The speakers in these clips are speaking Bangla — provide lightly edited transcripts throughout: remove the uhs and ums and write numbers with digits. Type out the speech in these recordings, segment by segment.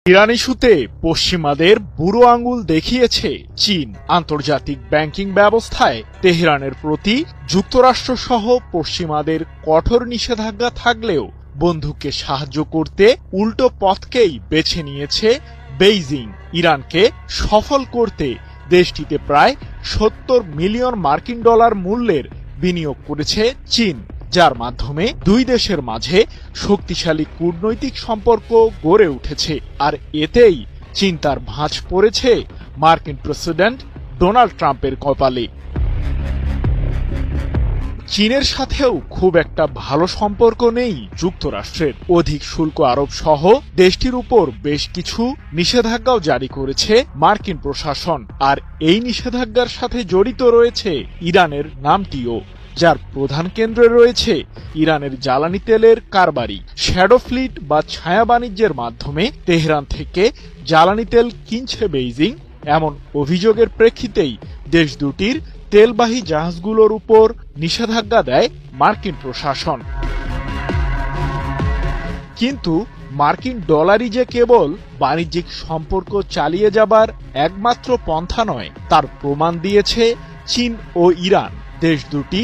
ইরান ইস্যুতে পশ্চিমাদের বুড়ো আঙুল দেখিয়েছে চীন। আন্তর্জাতিক ব্যাংকিং ব্যবস্থায় তেহরানের প্রতি যুক্তরাষ্ট্রসহ পশ্চিমাদের কঠোর নিষেধাজ্ঞা থাকলেও বন্ধুকে সাহায্য করতে উল্টো পথকেই বেছে নিয়েছে বেইজিং। ইরানকে সফল করতে দেশটিতে প্রায় ৭০ মিলিয়ন মার্কিন ডলার মূল্যের বিনিয়োগ করেছে চীন, যার মাধ্যমে দুই দেশের মাঝে শক্তিশালী কূটনৈতিক সম্পর্ক গড়ে উঠেছে। আর এতেই চিন্তার ভাঁজ পড়েছে মার্কিন প্রেসিডেন্ট ডোনাল্ড ট্রাম্পের কপালে। চীনের সাথেও খুব একটা ভালো সম্পর্ক নেই যুক্তরাষ্ট্রের। অধিক শুল্ক আরোপ সহ দেশটির উপর বেশ কিছু নিষেধাজ্ঞাও জারি করেছে মার্কিন প্রশাসন। আর এই নিষেধাজ্ঞার সাথে জড়িত রয়েছে ইরানের নামটিও, যার প্রধান কেন্দ্রে রয়েছে ইরানের জ্বালানি তেলের কারবারি। শ্যাডো ফ্লিট বা ছায়া বাণিজ্যের মাধ্যমে তেহরান থেকে জ্বালানি তেল কিনছে বেইজিং, এমন অভিযোগের প্রেক্ষিতেই দেশ দুটির তেলবাহী জাহাজগুলোর উপর নিষেধাজ্ঞা দেয় মার্কিন প্রশাসন। কিন্তু মার্কিন ডলারই যে কেবল বাণিজ্যিক সম্পর্ক চালিয়ে যাবার একমাত্র পন্থা নয়, তার প্রমাণ দিয়েছে চীন ও ইরান। দেশ দুটি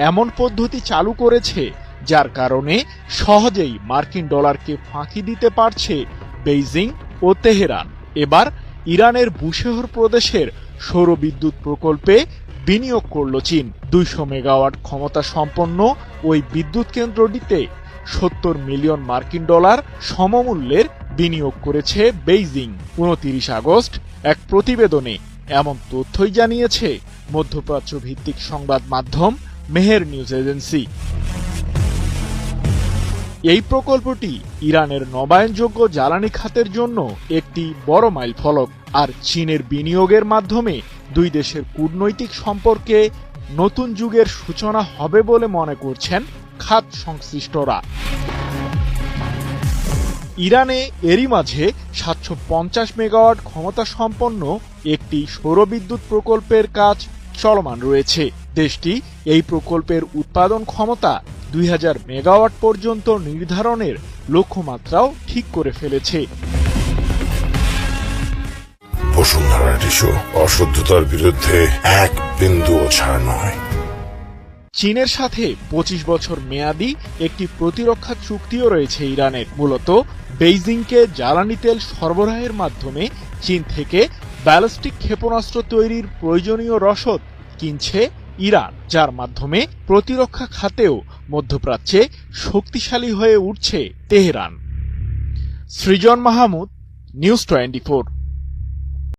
এমন পদ্ধতি চালু করেছে যার কারণে সহজেই মার্কিন ডলারকে ফাঁকি দিতে পারছে বেইজিং ও তেহরান। এবার ইরানের বুশেহর প্রদেশের সৌর বিদ্যুৎ প্রকল্পে বিনিয়োগ করল চীন। ২০০ মেগাওয়াট ক্ষমতা সম্পন্ন ওই বিদ্যুৎ কেন্দ্রটিতে ৭০ মিলিয়ন মার্কিন ডলার সমমূল্যের বিনিয়োগ করেছে বেইজিং। ২৯ আগস্ট এক প্রতিবেদনে এমন তথ্যই জানিয়েছে মধ্যপ্রাচ্য ভিত্তিক সংবাদ মাধ্যম মেহের নিউজ এজেন্সি। এই প্রকল্পটি ইরানের নবায়নযোগ্য জ্বালানি খাতের জন্য একটি বড় মাইলফলক। আর চীনের বিনিয়োগের মাধ্যমে দুই দেশের কূটনৈতিক সম্পর্কে নতুন যুগের সূচনা হবে বলে মনে করছেন খাত সংশ্লিষ্টরা। ইরানে এরই মাঝে ৭৫০ মেগাওয়াট ক্ষমতা সম্পন্ন একটি সৌরবিদ্যুৎ প্রকল্পের কাজ চলমান রয়েছে। দেশটি এই প্রকল্পের উৎপাদন ক্ষমতা ২০০০ মেগাওয়াট পর্যন্ত নির্ধারণের লক্ষ্যমাত্রাও ঠিক করে ফেলেছে। বসুন্ধরা টিস্যু, অশুদ্ধতার বিরুদ্ধে এক বিন্দুও ছাড় নয়। চীনের সাথে ২৫ বছর মেয়াদী একটি প্রতিরক্ষা চুক্তিও রয়েছে ইরানের। মূলত বেইজিংকে জ্বালানি তেল সরবরাহের মাধ্যমে চীন থেকে ব্যালিস্টিক ক্ষেপণাস্ত্র তৈরির প্রয়োজনীয় রসদ কিনছে ইরান, যার মাধ্যমে প্রতিরক্ষা খাতেও মধ্যপ্রাচ্যে শক্তিশালী হয়ে উঠছে তেহরান। সৃজন মাহমুদ, নিউজ 24।